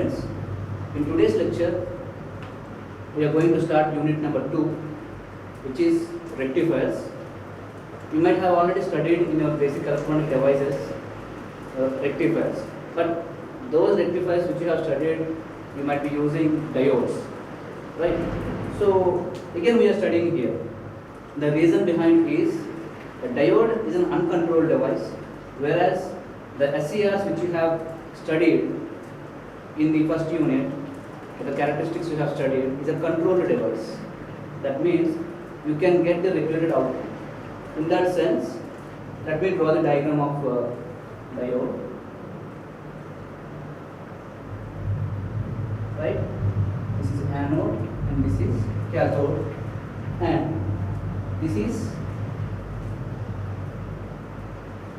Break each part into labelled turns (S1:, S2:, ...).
S1: students, in today's lecture we are going to start unit number 2, which is rectifiers. You might have already studied in your basic electronic devices rectifiers, but those rectifiers which you have studied, you might be using diodes, right? So again we are studying here. The reason behind is a diode is an uncontrolled device, whereas the SCRs which you have studied in the first unit, the characteristics you have studied, is a controlled device. That means you can get the regulated output. In that sense, let me draw the diagram of diode. Right? This is anode and this is cathode, and this is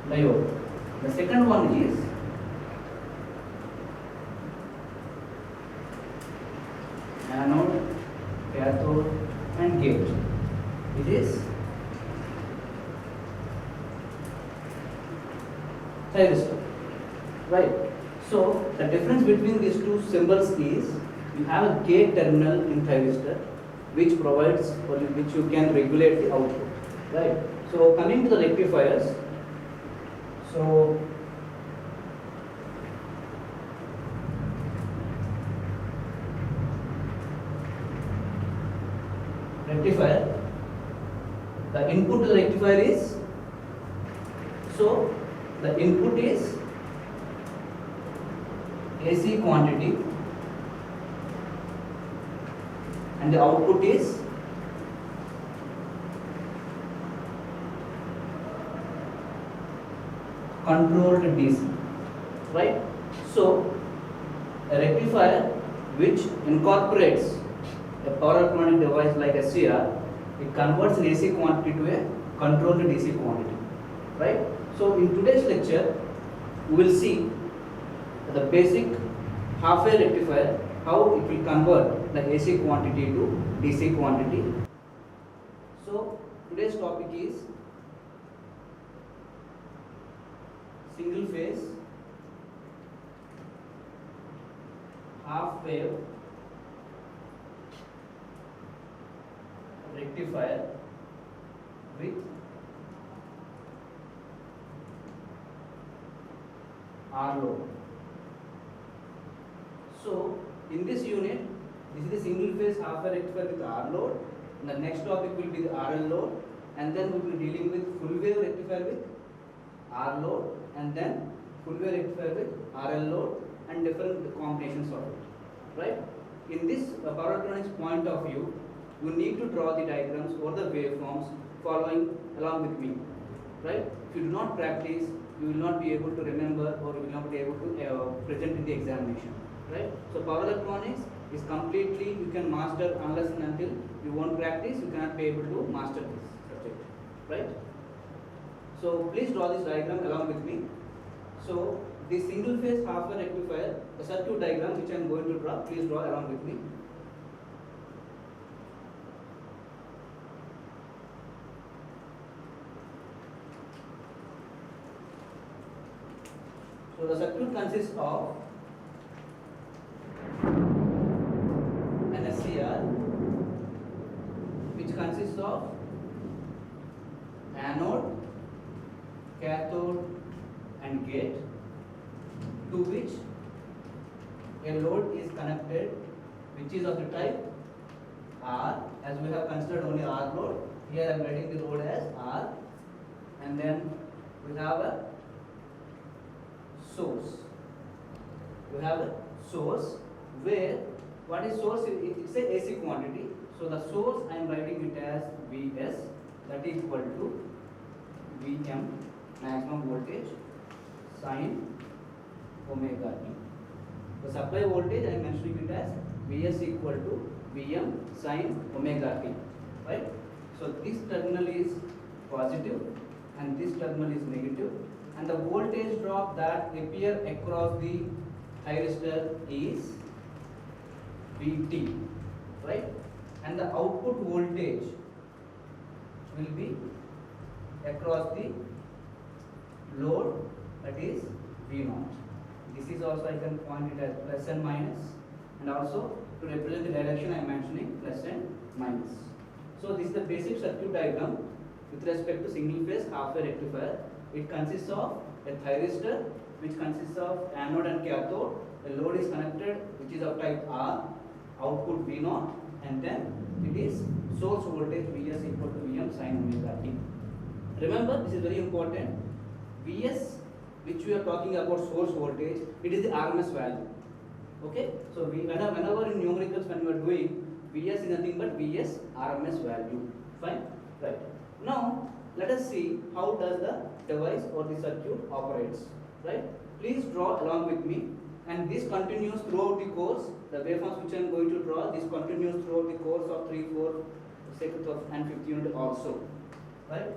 S1: diode. The second one is anode, cathode and gate. It is thyristor, right? So the difference between these two symbols is you have a gate terminal in thyristor which provides or which you can regulate the output, right? So coming to the rectifiers, so rectifier, the input to the rectifier is, so the input is AC quantity and the output is controlled DC, right? So a rectifier which incorporates a power electronic device like SCR, it converts an AC quantity to a controlled DC quantity, right? So in today's lecture, we will see the basic half-wave rectifier, how it will convert the AC quantity to DC quantity. So today's topic is single phase half-wave rectifier with R load. So in this unit, this is the single phase half-wave rectifier with R load. And the next topic will be the RL load, and then we will be dealing with full wave rectifier with R load, and then full wave rectifier with RL load, and different combinations of it, right? In this power electronics point of view, you need to draw the diagrams or the waveforms following along with me, right? If you do not practice, you will not be able to remember, or you will not be able to present in the examination, right? So power electronics is completely, you can master unless and until you won't practice, you cannot be able to master this subject, right? So please draw this diagram along with me. So the single phase half-wave rectifier, the circuit diagram which I am going to draw, please draw along with me. So the circuit consists of an SCR which consists of anode, cathode and gate, to which a load is connected which is of the type R, as we have considered only R load. Here I am writing the load as R, and then we have a source. We have a source where, what is source? It's a AC quantity. So the source I am writing it as Vs, that is equal to Vm, maximum voltage, sine omega t. The supply voltage I am mentioning it as Vs equal to Vm sine omega t, right? So this terminal is positive and this terminal is negative, and the voltage drop that appear across the thyristor is Vt, right? And the output voltage will be across the load, that is V0. This is also I can point it as plus and minus, and also to represent the direction I am mentioning plus and minus. So this is the basic circuit diagram with respect to single phase half wave rectifier. It consists of a thyristor which consists of anode and cathode. The load is connected which is of type R, output V0, and then it is source voltage Vs equal to Vm sin omega t. Remember, this is very important. Vs, which we are talking about source voltage, it is the RMS value. Okay, so whenever in numericals when we are doing, Vs is nothing but Vs RMS value. Fine, right. Now let us see how does the device or the circuit operates. Right. Please draw along with me, and this continues throughout the course. The waveforms which I am going to draw, this continues throughout the course of 3, 4, 6, and 5th unit also. Right.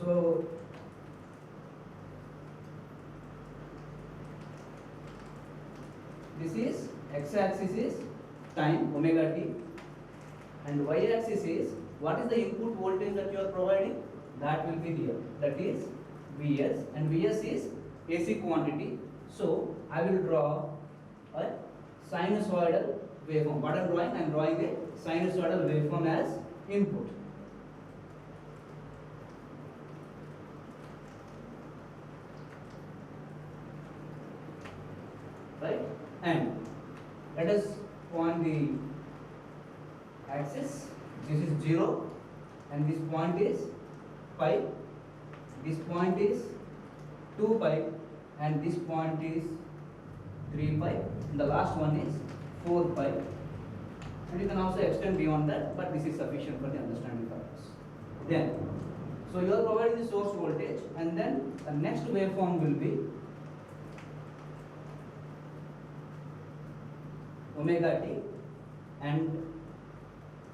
S1: So this is x-axis is time omega t, and y-axis is what is the input voltage that you are providing, that will be here, that is Vs, and Vs is AC quantity. So I will draw a sinusoidal waveform. What I am drawing? I am drawing a sinusoidal waveform as input. Right, and let us point the axis. This is 0, and this point is pi. This point is 2 pi, and this point is 3 pi, and the last one is 4 pi. And you can also extend beyond that, but this is sufficient for the understanding purpose. Then, so you are providing the source voltage, and then the next waveform will be omega t, and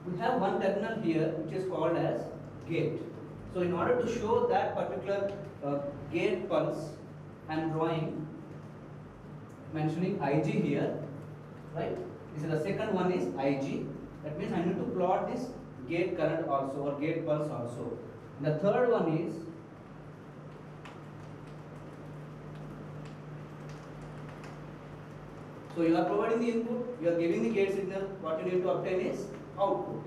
S1: we have one terminal here which is called as gate. So in order to show that particular gate pulse, I am drawing, mentioning Ig here, right? This is the second one is Ig. That means I need to plot this gate current also, or gate pulse also. And the third one is so you are providing the input, you are giving the gate signal, what you need to obtain is output.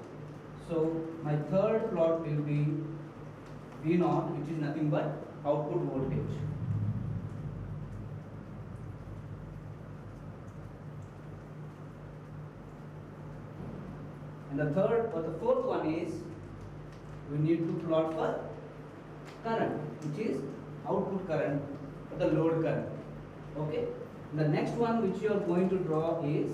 S1: So my third plot will be V0, which is nothing but output voltage. And the third or the fourth one is we need to plot for current, which is output current or the load current. Okay. The next one which you are going to draw is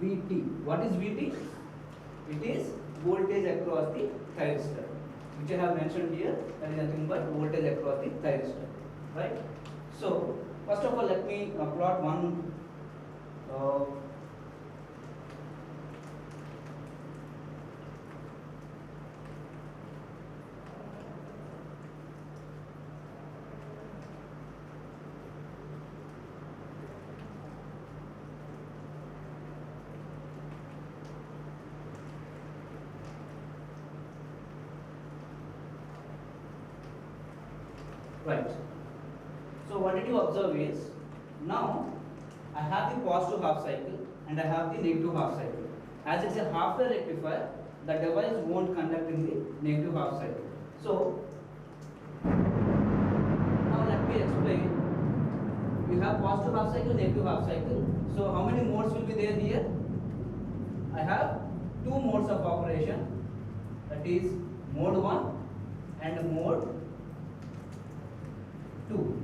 S1: Vt. What is Vt? It is voltage across the thyristor, which I have mentioned here. That is nothing but voltage across the thyristor, right? So first of all, let me plot one right. So what did you observe is, now I have the positive half cycle and I have the negative half cycle. As it's a half wave rectifier, the device won't conduct in the negative half cycle. So now let me explain. We have positive half cycle, negative half cycle. So how many modes will be there here? I have two modes of operation, that is mode 1 and mode 2.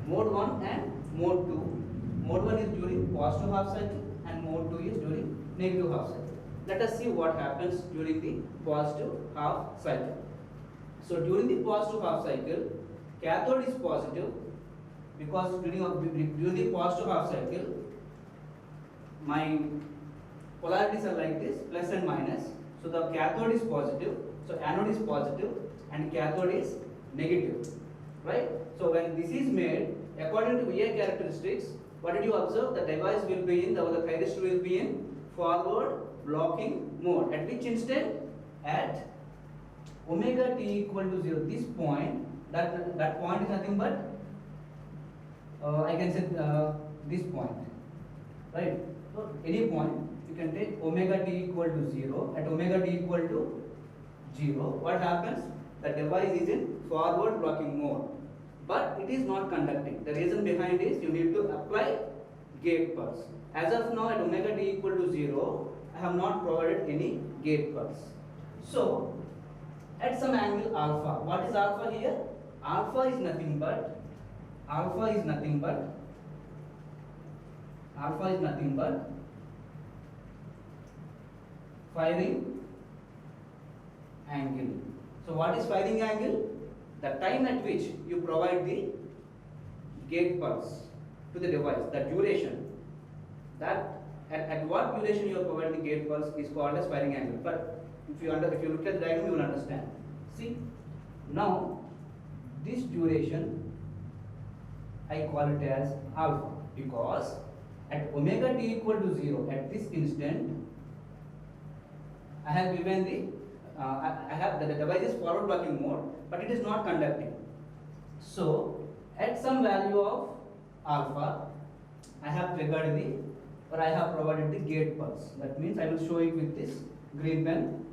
S1: Mode 1 and mode 2. Mode 1 is during positive half cycle and mode 2 is during negative half cycle. Let us see what happens during the positive half cycle. So during the positive half cycle, cathode is positive because during the positive half cycle, my polarities are like this, plus and minus. So the cathode is positive, so anode is positive and cathode is negative, right? So when this is made, according to VI characteristics, what did you observe? The device will be in, the thyristor will be in forward blocking mode. At which instant? At omega t equal to 0. This point, that point is nothing but I can say this point, right? So any point you can take omega t equal to 0. At omega t equal to 0, what happens? The device is in forward blocking mode, but it is not conducting. The reason behind is you need to apply gate pulse. As of now, at omega t equal to 0, I have not provided any gate pulse. So at some angle alpha, what is alpha here? Alpha is nothing but firing angle. So what is firing angle? The time at which you provide the gate pulse to the device, the duration. That at what duration you are providing the gate pulse is called as firing angle. But if you look at the diagram, you will understand. See, now this duration I call it as alpha, because at omega t equal to 0, at this instant, I have given the device is forward blocking mode, but it is not conducting. So at some value of alpha, I have triggered I have provided the gate pulse. That means I will show it with this green pen.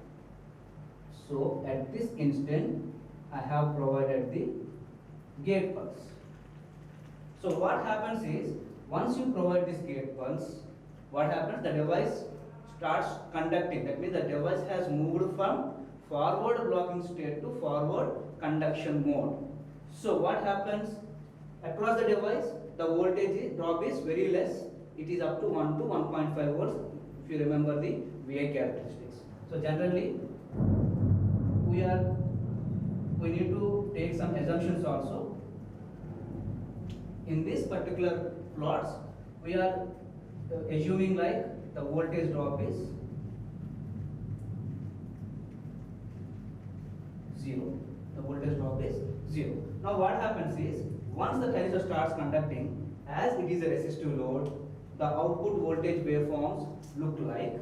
S1: So at this instant, I have provided the gate pulse. So what happens is, once you provide this gate pulse, what happens? The device starts conducting. That means the device has moved from forward blocking state to forward conduction mode. So what happens? Across the device, the voltage drop is very less. It is up to 1 to 1.5 volts if you remember the VI characteristics. So generally, we need to take some assumptions also. In this particular plots, we are assuming like the voltage drop is 0. The voltage drop is 0. Now what happens is, once the thyristor starts conducting, as it is a resistive load, the output voltage waveforms look like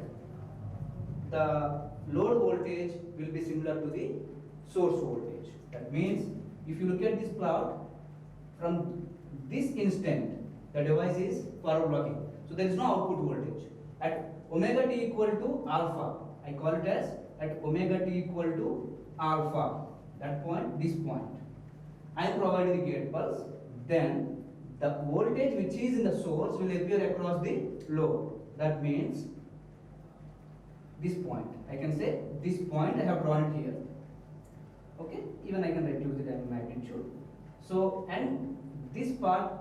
S1: the load voltage will be similar to the source voltage. That means if you look at this plot, from this instant the device is forward blocking, so there is no output voltage. At omega t equal to alpha, I call it as at omega t equal to alpha, that point, this point, I am providing the gate pulse, then the voltage which is in the source will appear across the load. That means this point, I can say this point I have drawn it here. Okay, even I can reduce the time magnitude. So, and this part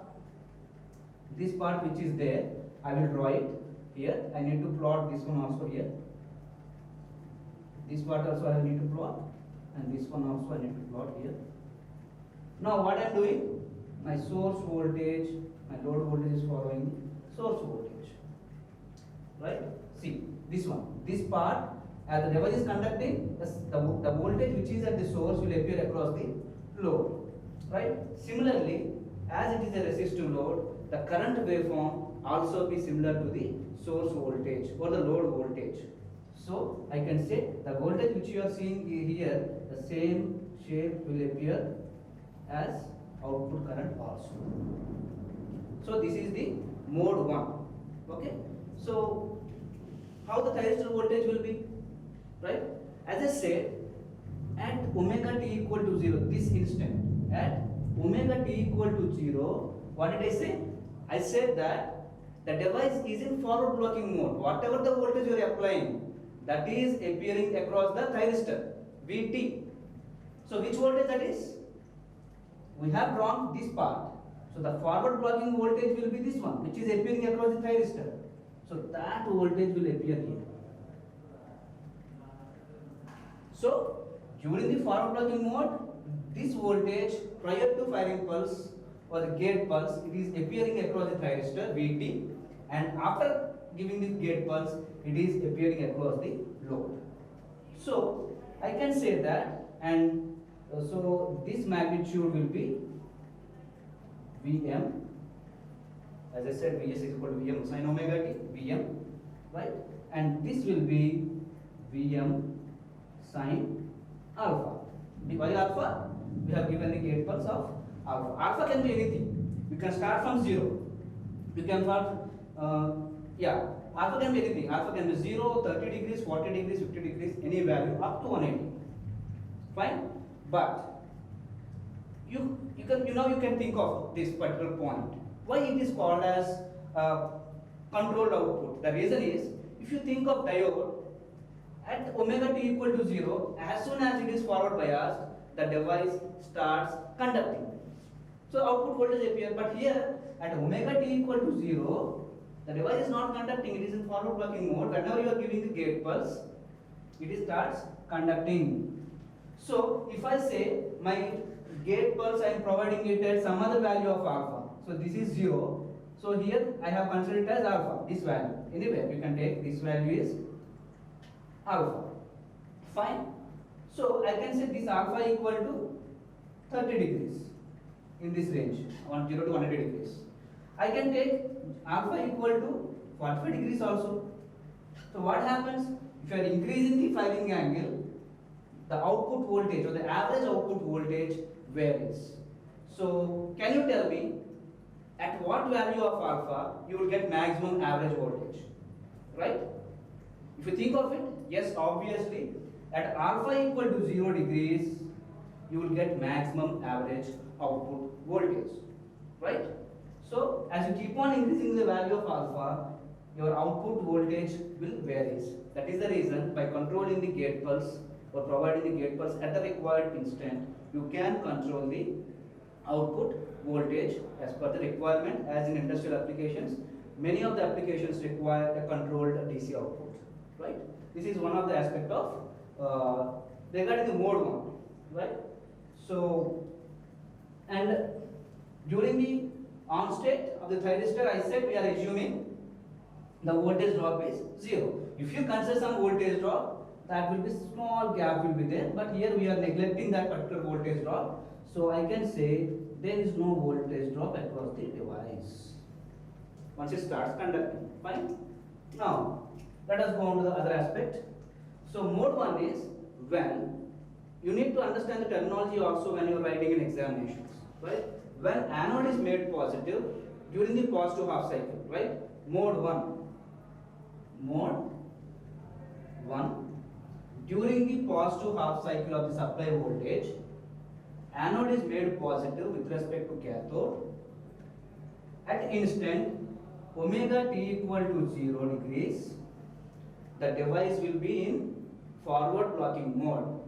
S1: which is there, I will draw it here. I need to plot this one also here. This part also I need to plot, and this one also I need to plot here. Now what I am doing? My source voltage, my load voltage is following source voltage, right? See this one, this part, as the device is conducting, the voltage which is at the source will appear across the load, right? Similarly, as it is a resistive load, the current waveform also be similar to the source voltage or the load voltage. So I can say the voltage which you are seeing here, the same shape will appear as output current also. So this is the mode 1. Okay. So how the thyristor voltage will be, right? As I said, at omega t equal to 0, this instant, at omega t equal to 0, what did I say? I said that the device is in forward blocking mode. Whatever the voltage you are applying, that is appearing across the thyristor, Vt. So which voltage that is? We have drawn this part. So the forward blocking voltage will be this one, which is appearing across the thyristor. So that voltage will appear here. So during the forward blocking mode, this voltage prior to firing pulse or the gate pulse, it is appearing across the thyristor Vt, and after giving this gate pulse, it is appearing across the load. So I can say that, and so this magnitude will be Vm as I said, Vs is equal to Vm sin omega t, Vm, right? And this will be Vm sin alpha. Why alpha? We have given the gate pulse of alpha. Alpha can be anything. We can start from 0. We can start, alpha can be anything. Alpha can be 0, 30 degrees, 40 degrees, 50 degrees, any value up to 180. Fine? But you can think of this particular point. Why it is called as controlled output? The reason is, if you think of diode at omega t equal to 0, as soon as it is forward biased, the device starts conducting. So output voltage appears, but here at omega t equal to 0, the device is not conducting, it is in forward blocking mode. Whenever you are giving the gate pulse, it starts conducting. So if I say my gate pulse, I am providing it at some other value of alpha. So this is 0. So here I have considered it as alpha, this value. Anyway, you can take this value is alpha. Fine. So I can say this alpha equal to 30 degrees in this range, 0 to 180 degrees. I can take alpha equal to 45 degrees also. So what happens? If you are increasing the firing angle, the output voltage or the average output voltage varies. So can you tell me at what value of alpha you will get maximum average voltage, right? If you think of it, yes, obviously at alpha equal to 0 degrees you will get maximum average output voltage, right? So as you keep on increasing the value of alpha, your output voltage will vary. That is the reason by controlling the gate pulse or providing the gate pulse at the required instant, you can control the output voltage as per the requirement. As in industrial applications, many of the applications require a controlled DC output, right? This is one of the aspect of regarding the mode 1, right? So, and during the on state of the thyristor, I said we are assuming the voltage drop is 0. If you consider some voltage drop, that will be small gap will be there, but here we are neglecting that particular voltage drop. So I can say there is no voltage drop across the device once it starts conducting. Fine. Now let us go on to the other aspect. So mode 1 is when you need to understand the terminology also when you are writing in examinations, right? When anode is made positive during the positive half cycle, right? Mode 1 during the positive half cycle of the supply voltage, anode is made positive with respect to cathode at instant omega t equal to 0 degrees. The device will be in forward blocking mode,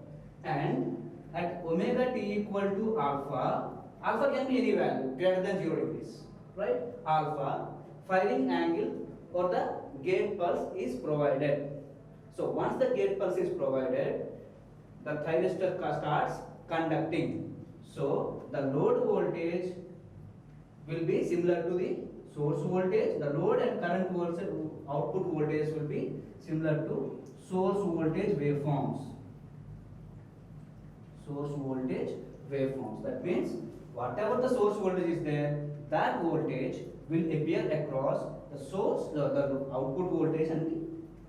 S1: and at omega t equal to alpha can be any value greater than 0 degrees, right? Alpha, firing angle or the gate pulse is provided. So once the gate pulse is provided, the thyristor starts conducting. So the load voltage will be similar to the source voltage. The load and current voltage, output voltage will be similar to source voltage waveforms. Source voltage waveforms. That means whatever the source voltage is there, that voltage will appear across the source, the output voltage and the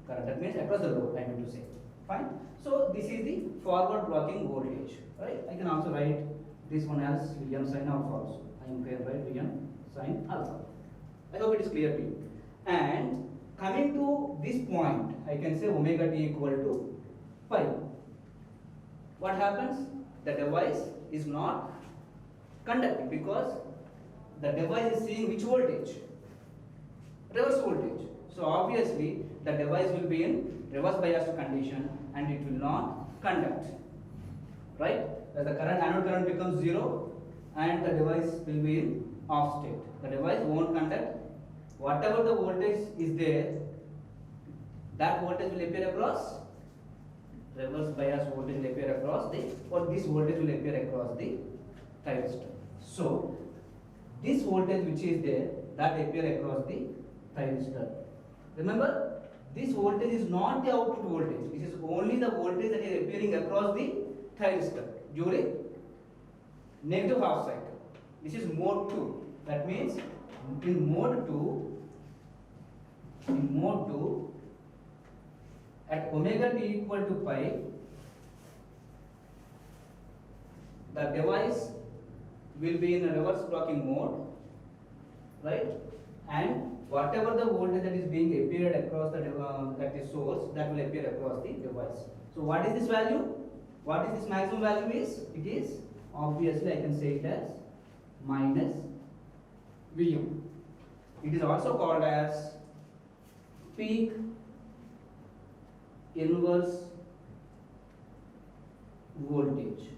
S1: current. That means across the load, I mean to say. Fine. So this is the forward blocking voltage, right? I can also write this one as Vm sin alpha also. I am going to write Vm sin alpha. I hope it is clear to you. And coming to this point, I can say omega t equal to pi. What happens? The device is not conducting because the device is seeing which voltage? Reverse voltage. So obviously the device will be in reverse biased condition and it will not conduct, right? As the current, anode current becomes 0 and the device will be in off state. The device won't conduct. Whatever the voltage is there, that voltage will appear across, reverse bias voltage will appear across the, or this voltage will appear across the thyristor. So this voltage which is there, that appear across the thyristor. Remember, this voltage is not the output voltage. This is only the voltage that is appearing across the thyristor during negative half cycle. This is mode 2. That means in mode 2, at omega t equal to pi, the device will be in a reverse clocking mode, right? And whatever the voltage that is being appeared across that is source, that will appear across the device. So what is this value? What is this maximum value is? It is obviously, I can say it as minus Vm. It is also called as peak inverse voltage.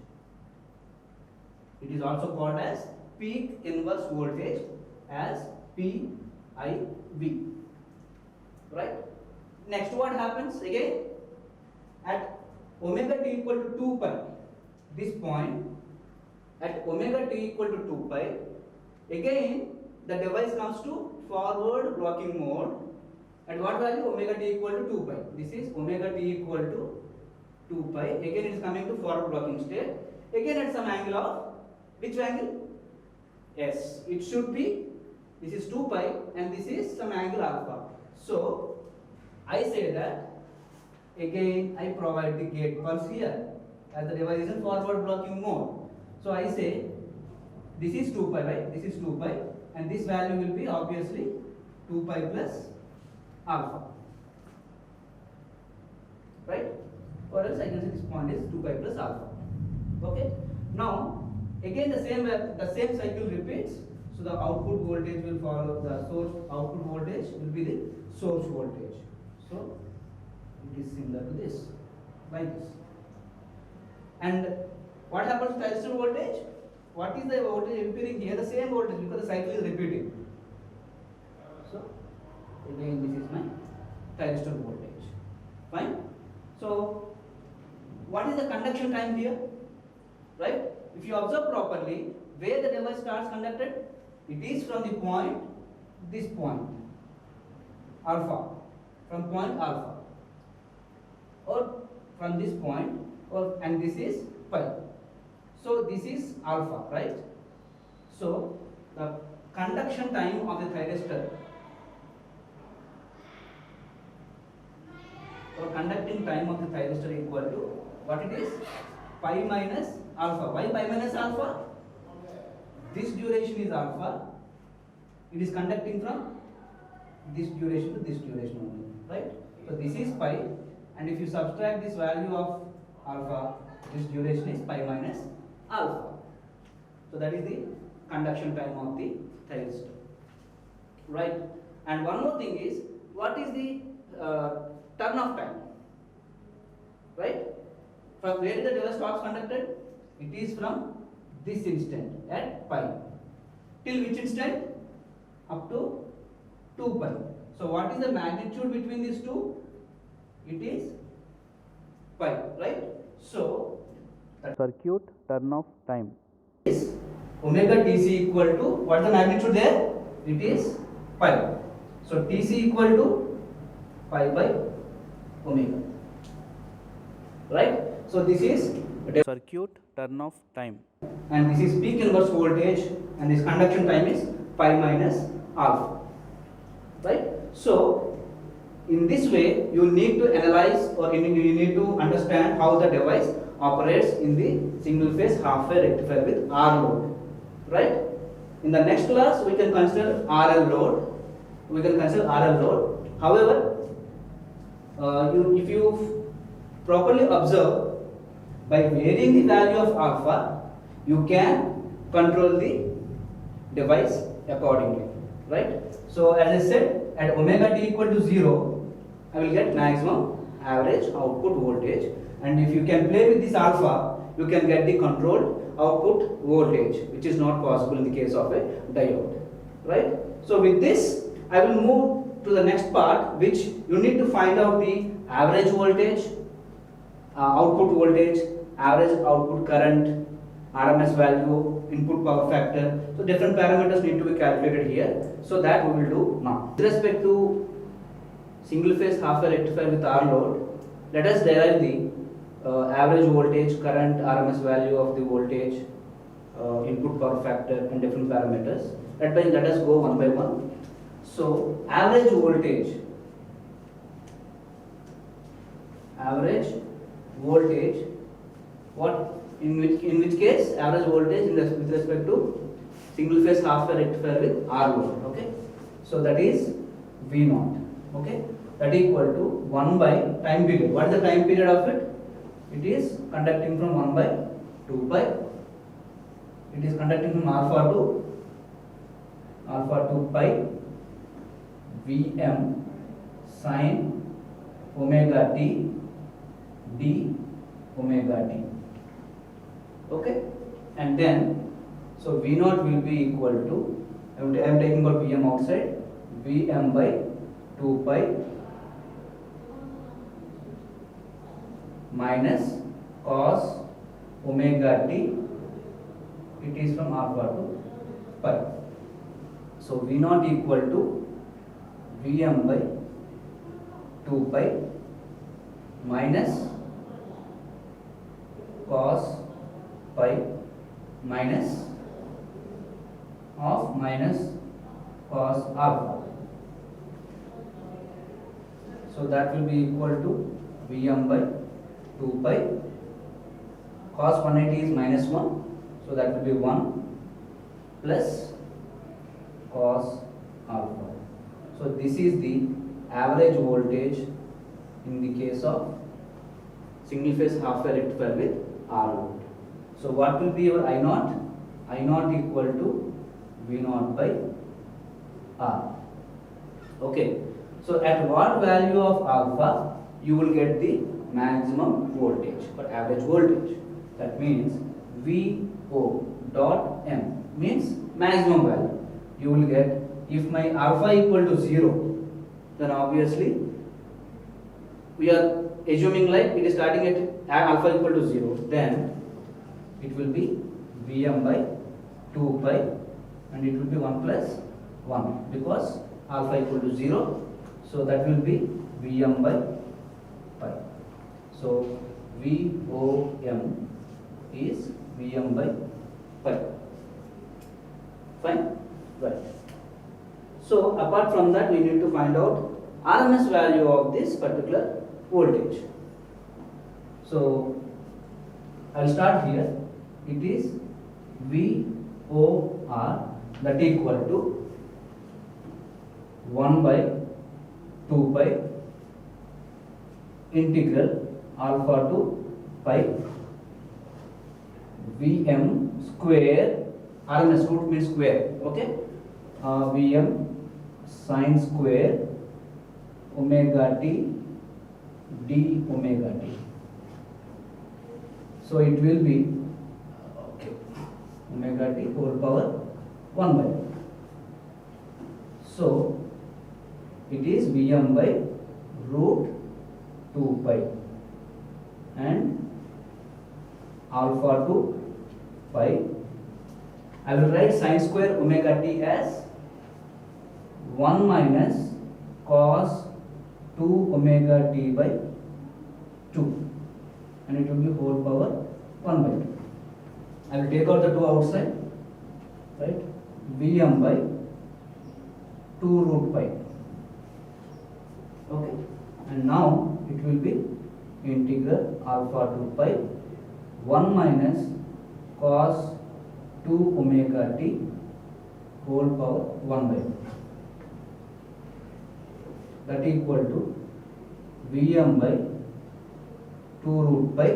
S1: It is also called as peak inverse voltage as PIV. Right? Next, what happens again? At omega t equal to 2 pi, this point, at omega t equal to 2 pi, again the device comes to forward clocking mode. At what value? Omega t equal to 2 pi. This is omega t equal to 2 pi. Again it is coming to forward clocking state. Again at some angle of, which angle? Yes, it should be, this is 2 pi and this is some angle alpha. So I say that again I provide the gate pulse here as the device is in forward clocking mode. So I say this is 2 pi, right? This is 2 pi and this value will be obviously 2 pi plus alpha, right? Or else I can say this point is 2 pi plus alpha. Okay. Now again the same cycle repeats. So the output voltage will follow the source. Output voltage will be the source voltage. So it is similar to this, like this. And what happens to thyristor voltage? What is the voltage appearing here? The same voltage, because the cycle is repeating. So again this is my thyristor voltage. Fine. So what is the conduction time here? Right? If you observe properly, where the device starts conducted, it is from the point, this point, alpha, from point alpha, or from this point, or and this is pi. So this is alpha, right? So the conduction time of the thyristor, or conducting time of the thyristor equal to what it is? Pi minus alpha. Why pi minus alpha? This duration is alpha. It is conducting from this duration to this duration only, right? So this is pi, and if you subtract this value of alpha, this duration is pi minus alpha. So that is the conduction time of the thyristor, right? And one more thing is, what is the turn off time, right? From where the device stops conducted? It is from this instant at pi till which instant? Up to 2 pi. So what is the magnitude between these two? It is pi, right? So the
S2: circuit turn off time
S1: is omega Tc equal to, what is the magnitude there? It is pi. So Tc equal to pi by omega, right? So this is
S2: circuit turn off time,
S1: and this is peak inverse voltage, and this conduction time is pi minus alpha, right? So in this way you need to analyze, or you need to understand how the device operates in the single phase half wave rectifier with R load, right? In the next class we can consider RL load. However, if you properly observe, by varying the value of alpha, you can control the device accordingly, right? So as I said, at omega t equal to 0, I will get maximum average output voltage, and if you can play with this alpha, you can get the controlled output voltage, which is not possible in the case of a diode, right? So with this, I will move to the next part, which you need to find out the average voltage, output voltage, average output current, RMS value, input power factor. So different parameters need to be calculated here. So that we will do now. With respect to single phase half wave rectifier with R load, let us derive the average voltage, current, RMS value of the voltage, input power factor and different parameters. Let us go one by one. So average voltage what in which case average voltage with respect to single phase half wave rectifier with R load. Okay, so that is V naught. Okay, that equal to 1 by time period. What is the time period of it? It is conducting from 1 by 2 pi. It is conducting from alpha to pi Vm sin omega t d omega t. Okay, and then so V naught will be equal to, I am taking out Vm outside, Vm by 2 pi minus cos omega t, it is from alpha to pi. So V naught equal to Vm by 2 pi minus cos pi minus of minus cos alpha. So that will be equal to Vm by 2 pi. Cos 180 is minus 1, so that will be 1 plus cos alpha. So this is the average voltage in the case of single phase half wave rectifier with R load. So what will be your I naught? I naught equal to V naught by R. Okay. So at what value of alpha you will get the maximum voltage or average voltage? That means VO dot M means maximum value. You will get, if my alpha equal to 0, then obviously we are assuming like it is starting at alpha equal to 0, then it will be Vm by 2 pi and it will be 1 plus 1 because alpha equal to 0, so that will be Vm by pi. So VOM is Vm by pi. Fine? Right. So apart from that, we need to find out RMS value of this particular voltage. So I'll start here. It is VOR, that equal to 1 by 2 pi integral alpha to pi Vm square, RMS root means square, okay, Vm sin square omega t d omega t. So it will be omega t whole power 1 by. So it is Vm by root 2 pi and alpha to pi. I will write sin square omega t as 1 minus cos 2 omega t by 2 and it will be whole power 1 by 2. I will take out the 2 outside, right? Vm by 2 root pi. Okay, and now it will be integral alpha to pi 1 minus cos 2 omega t whole power 1 by 2. That equal to Vm by 2 root pi.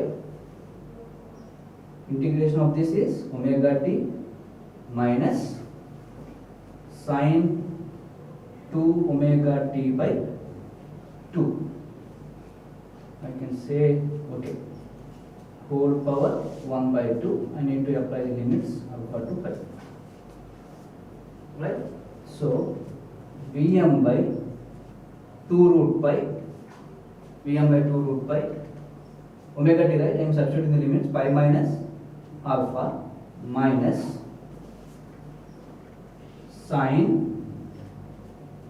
S1: Integration of this is omega t minus sin 2 omega t by 2. I can say, okay, whole power 1 by 2. I need to apply the limits alpha to pi. Right? So Vm by 2 root pi, Vm by 2 root pi, omega t, right? I am substituting the limits, pi minus alpha minus sin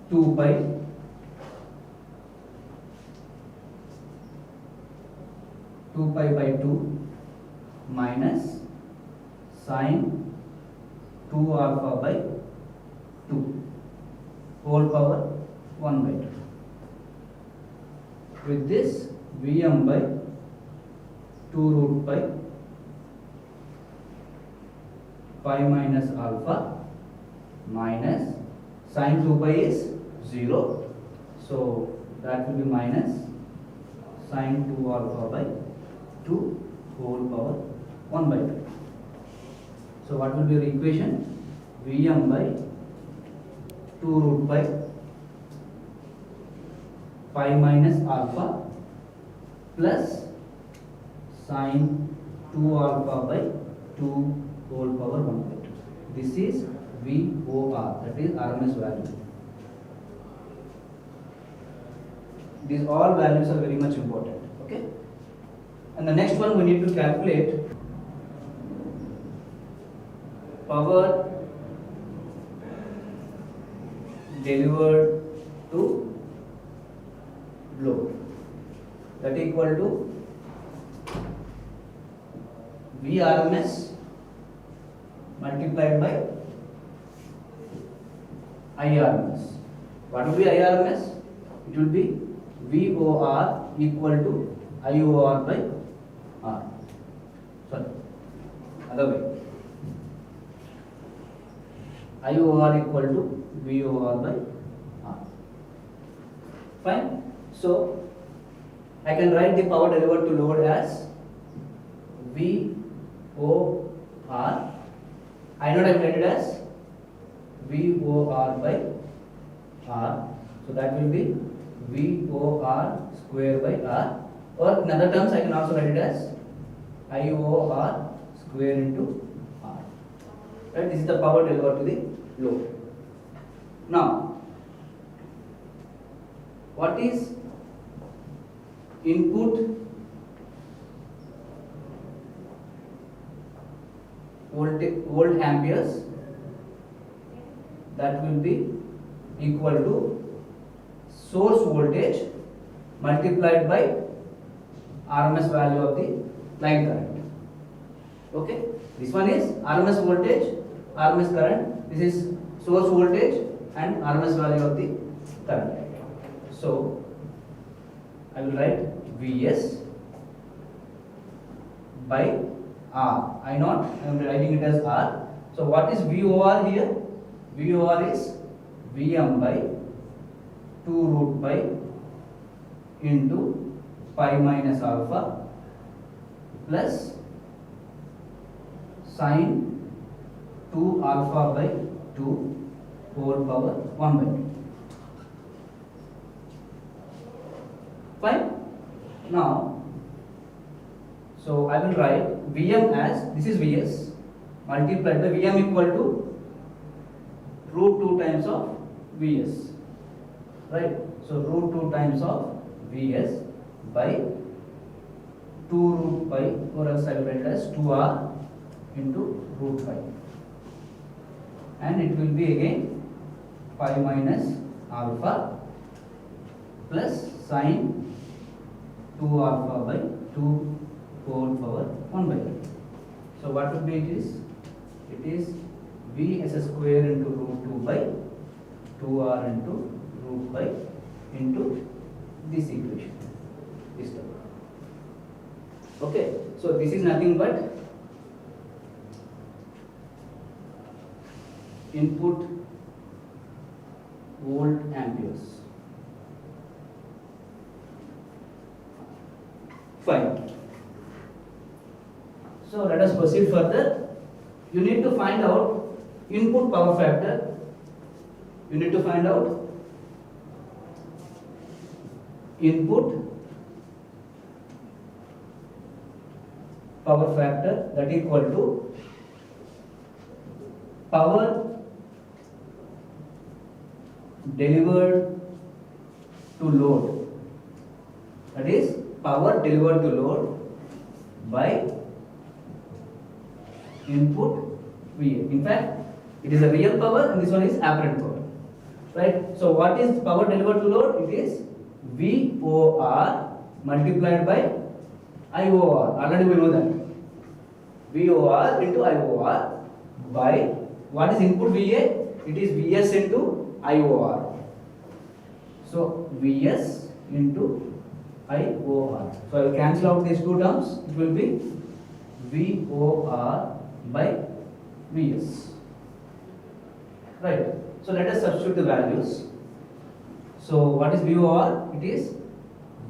S1: 2 pi by 2 minus sine 2 alpha by 2 whole power 1 by 2. With this Vm by 2 root pi pi minus alpha minus sine 2 pi is 0, so that will be minus sine 2 alpha by 2 whole power 1 by 2. So what will be your equation? Vm by 2 root pi pi minus alpha plus sine 2 alpha by 2 whole power 1 by 2. This is VOR, that is RMS value. These all values are very much important. Okay. And the next one we need to calculate power delivered to load, that equal to Vrms multiplied by IRMS. What will be IRMS? It will be VOR equal to IOR by R. Sorry, other way. IOR equal to VOR by R. Fine. So I can write the power delivered to load as VOR. I know I have written it as VOR by R. So that will be VOR square by R, or in other terms I can also write it as IOR square into R. Right? This is the power delivered to the load. Now, what is input volt amperes? That will be equal to source voltage multiplied by RMS value of the line current. Okay, this one is RMS voltage, RMS current. This is source voltage and RMS value of the current. So I will write Vs by R. I am writing it as R. So what is VOR here? VOR is Vm by 2 root pi into pi minus alpha plus sine 2 alpha by 2 whole power 1 by 2. Fine. Now, so I will write Vm as, this is Vs multiplied by Vm equal to root 2 times of Vs. Right? So root 2 times of Vs by 2 root pi, or else I will write it as 2R into root pi, and it will be again pi minus alpha plus sine 2 alpha by 2 whole power 1 by 2. So what will be it is? It is Vs square into root 2 by 2R into root pi into this equation, this term. Okay, so this is nothing but input volt amperes. Fine. So let us proceed further. You need to find out input power factor. You need to find out input power factor, that equal to power delivered to load, that is power delivered to load by input VA. In fact, it is a real power and this one is apparent power. Right? So what is power delivered to load? It is VOR multiplied by IOR. Already we know that. VOR into IOR by what is input VA? It is VS into IOR. So VS into IOR. So I will cancel out these two terms. It will be VOR by VS. Right. So let us substitute the values. So what is VOR? It is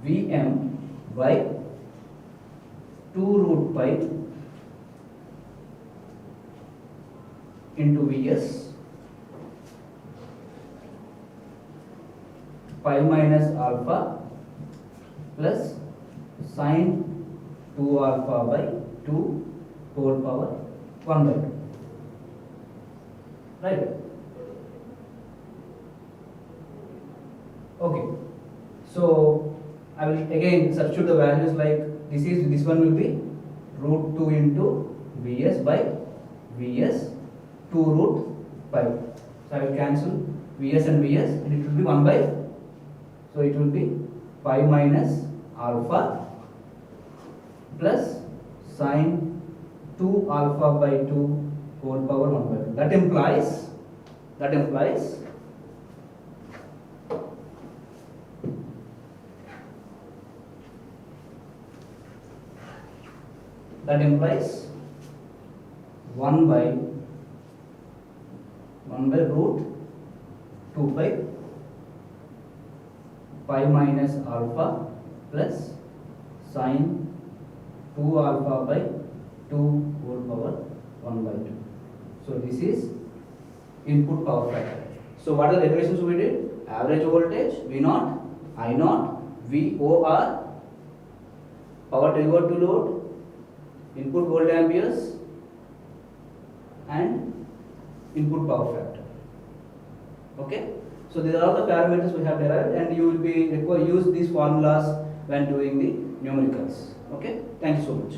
S1: VM by 2 root pi into Vs pi minus alpha plus sine 2 alpha by 2 whole power 1 by 2. Right. Okay. So I will again substitute the values like this one will be root 2 into Vs by Vs 2 root pi. So I will cancel Vs and Vs and it will be 1 by, so it will be pi minus alpha plus sine 2 alpha by 2 whole power 1 by 2. That implies that implies 1 by root 2 pi minus alpha plus sine 2 alpha by 2 whole power 1 by 2. So this is input power factor. So what are the definitions we did? Average voltage V0, I0, VOR, power delivered to load, input volt amperes and input power factor. Okay, so these are all the parameters we have derived and you will be use these formulas when doing the numericals. Okay, thank you so much.